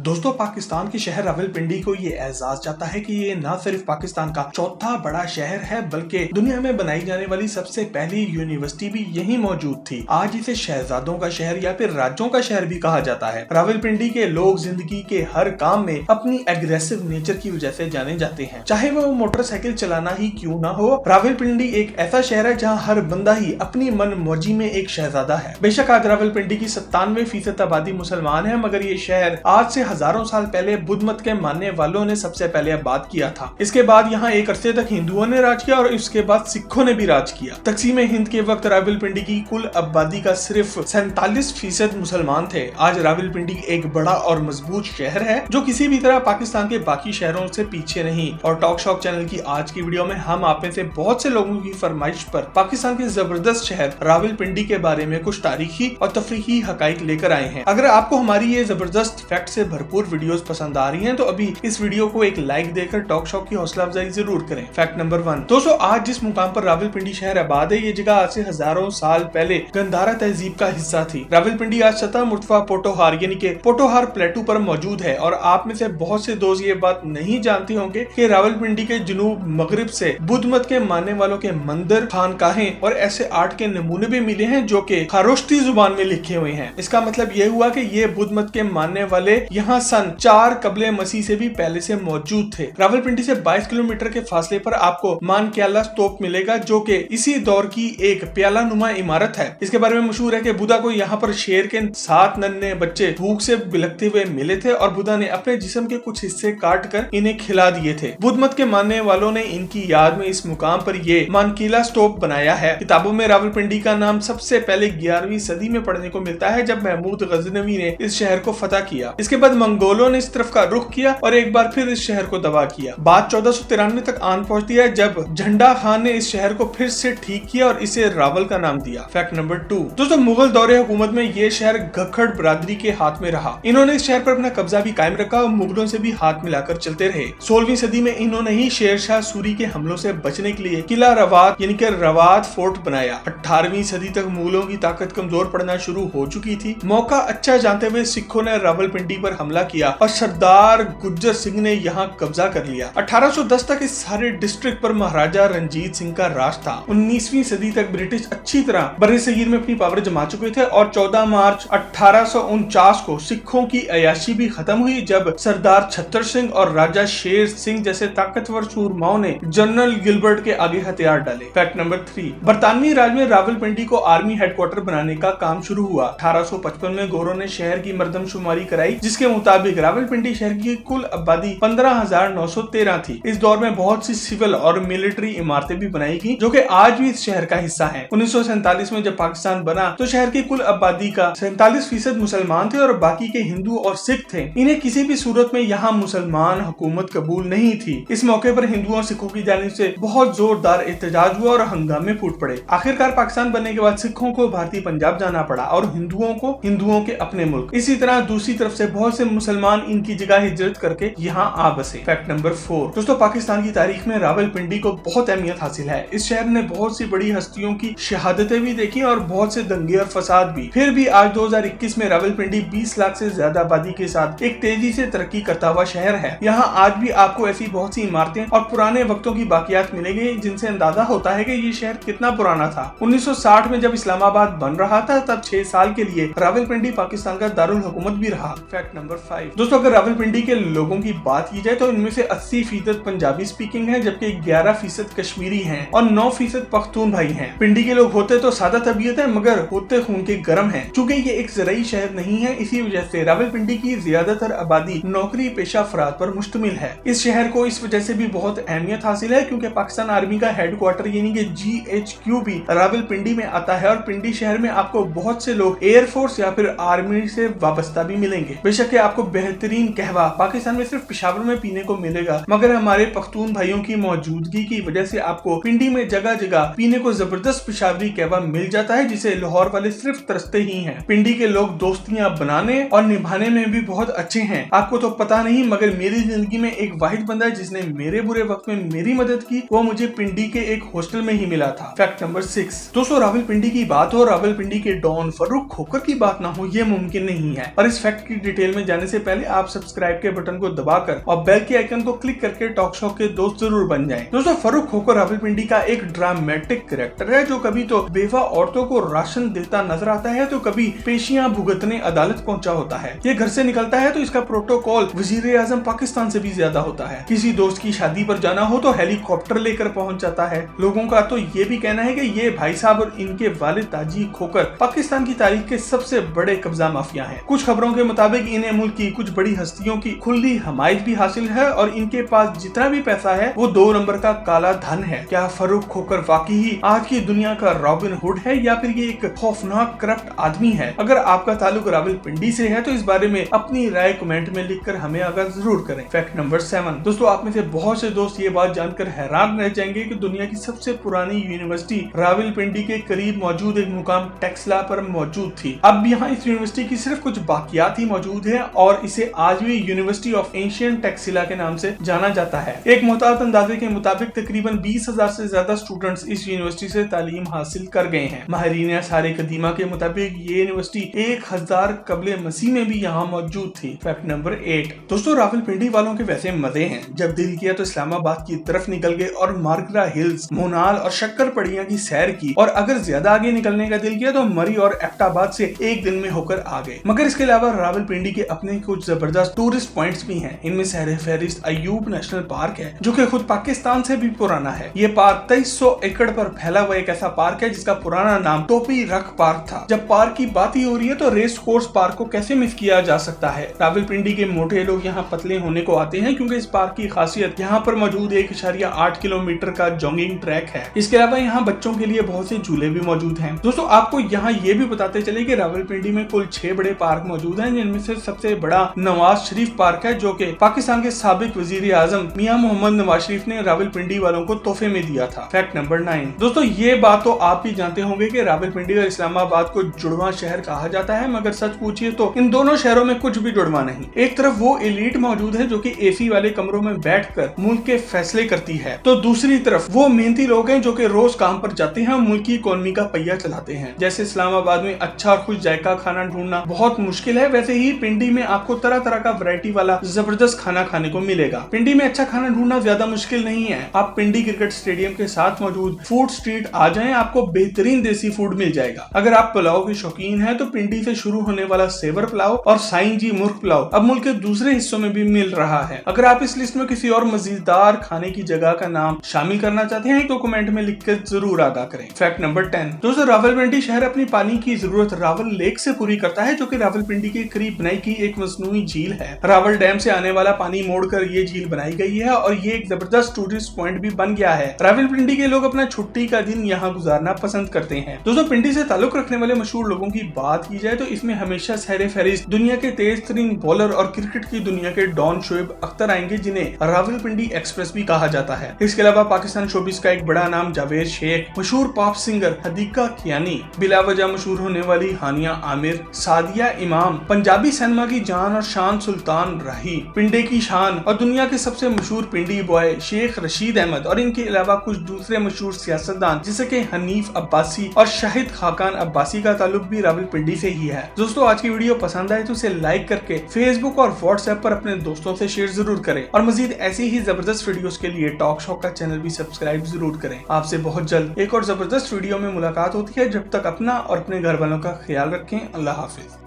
दोस्तों, पाकिस्तान के शहर रावलपिंडी को ये एहसास जाता है कि ये न सिर्फ पाकिस्तान का चौथा बड़ा शहर है बल्कि दुनिया में बनाई जाने वाली सबसे पहली यूनिवर्सिटी भी यहीं मौजूद थी। आज इसे शहजादों का शहर या फिर राज्यों का शहर भी कहा जाता है। रावलपिंडी के लोग जिंदगी के हर काम में अपनी एग्रेसिव नेचर की वजह से जाने जाते हैं, चाहे वो मोटरसाइकिल चलाना ही क्यों ना हो। रावलपिंडी एक ऐसा शहर है जहाँ हर बंदा ही अपनी मन मौजी में एक शहजादा है। बेशक आज रावलपिंडी की 97% आबादी मुसलमान है, मगर ये शहर आज से हजारों साल पहले बुद्ध मत के मानने वालों ने सबसे पहले आबाद किया था। इसके बाद यहाँ एक अरसे तक हिंदुओं ने राज किया और इसके बाद सिखों ने भी राज किया। तकसीम हिंद के वक्त रावलपिंडी की कुल आबादी का सिर्फ 47% मुसलमान थे। आज रावलपिंडी एक बड़ा और मजबूत शहर है जो किसी भी तरह पाकिस्तान के बाकी शहरों से पीछे नहीं। और टॉक शॉक चैनल की आज की वीडियो में हम आप में से बहुत से लोगों की फरमाइश पर पाकिस्तान के जबरदस्त शहर रावलपिंडी के बारे में कुछ तारीखी और तफरीही हकाइक लेकर आए हैं। अगर आपको हमारी ये जबरदस्त फैक्ट से भरपूर वीडियोस पसंद आ रही हैं तो अभी इस वीडियो को एक लाइक देकर टॉक शॉक की हौसला अफजाई जरूर करें। फैक्ट नंबर 1, दोस्तों आज जिस मुकाम पर रावलपिंडी शहर आबाद है, ये जगह आज से हजारों साल पहले गंधारा तहजीब का हिस्सा थी। रावलपिंडी आज सतह मुर्तफा पोटोहार यानी कि पोटोहार प्लेटू पर मौजूद है। और आप में से बहुत से दोस्त ये बात नहीं जानते होंगे कि रावलपिंडी के जनूब मगरिब से बुद्ध मत के मानने वालों के मंदिर, खानकाहें और ऐसे आर्ट के नमूने भी मिले हैं जो कि खरोष्टी जुबान में लिखे हुए हैं। इसका मतलब ये हुआ कि ये बुद्ध मत के मानने वाले यहाँ सन 4 कबले मसीह से भी पहले से मौजूद थे। रावलपिंडी से 22 किलोमीटर के फासले पर आपको मानक्याला स्तूप मिलेगा जो कि इसी दौर की एक प्याला नुमा इमारत है। इसके बारे में मशहूर है कि बुद्धा को यहाँ पर शेर के 7 नन्हे बच्चे भूख से बिलखते हुए मिले थे और बुद्धा ने अपने जिस्म के कुछ हिस्से काट कर इन्हें खिला दिए थे। बुद्ध मत के मानने वालों ने इनकी याद में इस मुकाम पर ये मानकीला स्तूप बनाया है। किताबों में रावलपिंडी का नाम सबसे पहले 11वीं सदी में पढ़ने को मिलता है जब महमूद गजनवी ने इस शहर को फतह किया। इसके बाद मंगोलों ने इस तरफ का रुख किया और एक बार फिर इस शहर को दबा किया। बात 1493 तक आन पहुंचती है जब झंडा खान ने इस शहर को फिर से ठीक किया और इसे रावल का नाम दिया। फैक्ट नंबर 2, दोस्तों मुगल दौरे हुकूमत में ये शहर गखड़ बरादरी के हाथ में रहा। इन्होंने इस शहर पर अपना कब्जा भी कायम रखा और मुगलों से भी हाथ मिलाकर चलते रहे। 16वीं सदी में इन्होंने ही शेर शाह सूरी के हमलों से बचने के लिए किला रवात यानी कि रवात फोर्ट बनाया। 18वीं सदी तक मुगलों की ताकत कमजोर पड़ना शुरू हो चुकी थी। मौका अच्छा जानते हुए सिखों ने रावलपिंडी पर हमला किया और सरदार गुज्जर सिंह ने यहाँ कब्जा कर लिया। 1810 तक इस सारे डिस्ट्रिक्ट पर महाराजा रंजीत सिंह का राज था। 19वीं सदी तक ब्रिटिश अच्छी तरह बर्रे सगीर में अपनी पावर जमा चुके थे और 14 मार्च 1849 को सिखों की अयाशी भी खत्म हुई जब सरदार छत्तर सिंह और राजा शेर सिंह जैसे ताकतवर सूरमाओं ने जनरल गिलबर्ट के आगे हथियार डाले। फैक्ट नंबर 3, बरतानवी राज में रावलपिंडी को आर्मी हेडक्वार्टर बनाने का काम शुरू हुआ। 1855 में गोरों ने शहर की मर्दमशुमारी कराई जिसके मुताबिक रावलपिंडी शहर की कुल आबादी 15,913 थी। इस दौर में बहुत सी सिविल और मिलिट्री इमारतें भी बनाई गई जो कि आज भी इस शहर का हिस्सा हैं। 1947 में जब पाकिस्तान बना तो शहर की कुल आबादी का 47% मुसलमान थे और बाकी के हिंदू और सिख थे। इन्हें किसी भी सूरत में यहाँ मुसलमान हुकूमत कबूल नहीं थी। इस मौके पर हिंदुओं और सिखों की जानिब से बहुत जोरदार एहतजाज हुआ और हंगामे फूट पड़े। आखिरकार पाकिस्तान बनने के बाद सिखों को भारतीय पंजाब जाना पड़ा और हिंदुओं को हिंदुओं के अपने मुल्क। इसी तरह दूसरी तरफ से बहुत से मुसलमान इनकी जगह हिजरत करके यहाँ आ बसे। फैक्ट नंबर 4, दोस्तों पाकिस्तान की तारीख में रावलपिंडी को बहुत अहमियत हासिल है। इस शहर ने बहुत सी बड़ी हस्तियों की शहादतें भी देखी और बहुत से दंगे और फसाद भी। फिर भी आज 2021 में रावलपिंडी 20 लाख से ज्यादा आबादी के साथ एक तेजी से तरक्की करता हुआ शहर है। यहाँ आज भी आपको ऐसी बहुत सी इमारतें और पुराने वक्तों की बाकियात मिलेंगी जिनसे अंदाजा होता है कि ये शहर कितना पुराना था। 1960 में जब इस्लामाबाद बन रहा था तब 6 साल के लिए रावलपिंडी पाकिस्तान का दारुल हुकूमत भी रहा। फैक्ट नंबर 5, दोस्तों अगर रावलपिंडी के लोगों की बात की जाए तो इनमें से 80% पंजाबी स्पीकिंग है जबकि 11% कश्मीरी हैं और 9% पख्तून भाई हैं। पिंडी के लोग होते तो सादा तबीयत है मगर होते खून के गर्म हैं। चूंकि ये एक ज़राई शहर नहीं है इसी वजह से रावलपिंडी की ज्यादातर आबादी नौकरी पेशा अफराद पर मुश्तमिल है। इस शहर को इस वजह से भी बहुत अहमियत हासिल है क्योंकि पाकिस्तान आर्मी का हेडक्वार्टर यानी कि GHQ भी रावलपिंडी में आता है और पिंडी शहर में आपको बहुत से लोग एयरफोर्स या फिर आर्मी से वाबस्ता भी मिलेंगे। बेशक आपको बेहतरीन कहवा पाकिस्तान में सिर्फ पेशावर में पीने को मिलेगा मगर हमारे पख्तून भाइयों की मौजूदगी की वजह से आपको पिंडी में जगह जगह पीने को जबरदस्त पेशावरी कहवा मिल जाता है जिसे लाहौर वाले सिर्फ तरसते ही हैं। पिंडी के लोग दोस्तियां बनाने और निभाने में भी बहुत अच्छे हैं। आपको तो पता नहीं मगर मेरी जिंदगी में एक वाहिद बंदा है जिसने मेरे बुरे वक्त में मेरी मदद की, वो मुझे पिंडी के एक हॉस्टल में ही मिला था। फैक्ट नंबर 6, दोस्तों रावलपिंडी की बात हो, रावलपिंडी के डॉन फर्रुख खोखर की बात ना हो ये मुमकिन नहीं है। और इस फैक्ट की डिटेल में जाने से पहले आप सब्सक्राइब के बटन को दबाकर और बेल के आइकन को क्लिक करके टॉक शो के दोस्त जरूर बन जाएं। दोस्तों, फर्रुख खोखर रावलपिंडी का एक ड्रामेटिक कैरेक्टर है जो कभी तो बेवा औरतों को राशन देता नजर आता है तो कभी पेशियां भुगतने अदालत पहुंचा होता है। ये घर से निकलता है तो इसका प्रोटोकॉल वजीर आजम पाकिस्तान से भी ज्यादा होता है। किसी दोस्त की शादी पर जाना हो तो हेलीकॉप्टर लेकर पहुंच जाता है। लोगों का तो ये भी कहना है कि ये भाई साहब और इनके वालिद ताजी खोखर पाकिस्तान की तारीख के सबसे बड़े कब्जा माफिया हैं। कुछ खबरों के मुताबिक इन्हें मुल्क की कुछ बड़ी हस्तियों की खुली हमायत भी हासिल है और इनके पास जितना भी पैसा है वो 2 नंबर का काला धन है। क्या फर्रुख खोखर वाकई ही आज की दुनिया का रॉबिन हुड है या फिर ये एक खौफनाक करप्ट आदमी है? अगर आपका ताल्लुक रावलपिंडी से है तो इस बारे में अपनी राय कमेंट में लिखकर हमें आगाह जरूर करें। Fact number 7। दोस्तों, आप में से बहुत से दोस्त ये बात जानकर हैरान रह जाएंगे कि दुनिया की सबसे पुरानी यूनिवर्सिटी रावलपिंडी के करीब मौजूद एक मुकाम टेक्सला पर मौजूद थी। अब यहाँ इस यूनिवर्सिटी की सिर्फ कुछ बाकियात ही मौजूद है और इसे आज भी यूनिवर्सिटी ऑफ एंशिएंट टेक्सिला के नाम से जाना जाता है। एक मुताबिक अंदाजे के मुताबिक तकरीबन 20,000 से ज्यादा स्टूडेंट्स इस यूनिवर्सिटी से तालीम हासिल कर गए हैं। माहिरीन आसार कदीमा के मुताबिक ये यूनिवर्सिटी 1000 कबले मसीह में भी यहाँ मौजूद थी। Fact number 8। दोस्तों, रावलपिंडी वालों के वैसे मजे हैं। जब दिल किया तो इस्लामाबाद की तरफ निकल गए और मार्गरा हिल्स, मोनाल और शक्कर पड़िया की सैर की, और अगर ज्यादा आगे निकलने का दिल किया तो मरी और एबटाबाद से एक दिन में होकर आ गए। मगर इसके अलावा रावलपिंडी के अपने कुछ जबरदस्त टूरिस्ट पॉइंट्स भी हैं। इनमें सहरे फहरिस्त अयूब नेशनल पार्क है जो कि खुद पाकिस्तान से भी पुराना है। ये पार्क 2300 एकड़ पर फैला हुआ एक ऐसा पार्क है जिसका पुराना नाम टोपी रख पार्क था। जब पार्क की बात ही हो रही है तो रेस कोर्स पार्क को कैसे मिस किया जा सकता है। रावलपिंडी के मोटे लोग यहाँ पतले होने को आते हैं क्योंकि इस पार्क की खासियत यहाँ पर मौजूद 1.8 किलोमीटर का जॉगिंग ट्रैक है। इसके अलावा यहाँ बच्चों के लिए बहुत से झूले भी मौजूद हैं। दोस्तों, आपको यहाँ ये भी बताते चले कि रावलपिंडी में कुल 6 बड़े पार्क मौजूद हैं, जिनमें से सबसे बड़ा नवाज शरीफ पार्क है जो कि पाकिस्तान के साबिक वजीर आजम मियां मोहम्मद नवाज शरीफ ने रावलपिंडी वालों को तोहफे में दिया था। Fact number 9। दोस्तों, ये बात तो आप भी जानते होंगे कि रावलपिंडी और इस्लामाबाद को जुड़वा शहर कहा जाता है, मगर सच पूछिए तो इन दोनों शहरों में कुछ भी जुड़वा नहीं। एक तरफ वो एलीट मौजूद है जो कि एसी वाले कमरों में बैठकर मुल्क के फैसले करती है, तो दूसरी तरफ वो मेहनती लोग हैं जो कि रोज काम पर जाते हैं, मुल्क की इकोनॉमी का पहिया चलाते हैं। जैसे इस्लामाबाद में अच्छा और खुश जायका खाना ढूंढना बहुत मुश्किल है, वैसे ही पिंडी में आपको तरह तरह का वैरायटी वाला जबरदस्त खाना खाने को मिलेगा। पिंडी में अच्छा खाना ढूंढना ज्यादा मुश्किल नहीं है। आप पिंडी क्रिकेट स्टेडियम के साथ मौजूद फूड स्ट्रीट आ जाएं, आपको बेहतरीन देसी फूड मिल जाएगा। अगर आप पुलाव के शौकीन हैं तो पिंडी से शुरू होने वाला सेवर पुलाव और साईं जी मुर्ग पुलाव अब मुल्क के दूसरे हिस्सों में भी मिल रहा है। अगर आप इस लिस्ट में किसी और मजेदार खाने की जगह का नाम शामिल करना चाहते हैं तो कमेंट में लिख कर जरूर आगाह करें। Fact number 10। दोस्तों, रावलपिंडी शहर अपनी पानी की जरूरत रावल लेक से पूरी करता है जो कि रावलपिंडी के करीब बनाई की एक मसनूई झील है। रावल डैम से आने वाला पानी मोड़कर ये झील बनाई गई है और ये एक जबरदस्त टूरिस्ट पॉइंट भी बन गया है। रावलपिंडी के लोग अपना छुट्टी का दिन यहाँ गुजारना पसंद करते हैं। दोस्तों, पिंडी से ताल्लुक रखने वाले मशहूर लोगों की बात की जाए तो इसमें हमेशा सहरे फहरिस्त दुनिया के तेज तरीन बॉलर और क्रिकेट की दुनिया के डॉन शोएब अख्तर आएंगे, जिन्हें रावलपिंडी एक्सप्रेस भी कहा जाता है। इसके अलावा पाकिस्तान शोबिस का एक बड़ा नाम जावेद शेख, मशहूर पॉप सिंगर हदीका कियानी, बिलावजह मशहूर होने वाली हानिया आमिर, सादिया इमाम, पंजाबी सिनेमा की जान और शान सुल्तान राही, पिंडे की शान और दुनिया के सबसे मशहूर पिंडी बॉय शेख रशीद अहमद, और इनके अलावा कुछ दूसरे मशहूर सियासतदान जैसे कि हनीफ अब्बासी और शाहिद खाकान अब्बासी का ताल्लुक भी रावलपिंडी से ही है। दोस्तों, आज की वीडियो पसंद आए तो इसे लाइक करके फेसबुक और व्हाट्सएप पर अपने दोस्तों से शेयर जरूर करें और मजीद ऐसी ही जबरदस्त वीडियोस के लिए टॉक शो का चैनल भी सब्सक्राइब जरूर करें। आपसे बहुत जल्द एक और जबरदस्त वीडियो में मुलाकात होती है। जब तक अपना और अपने घर वालों का ख्याल रखें। अल्लाह हाफिज।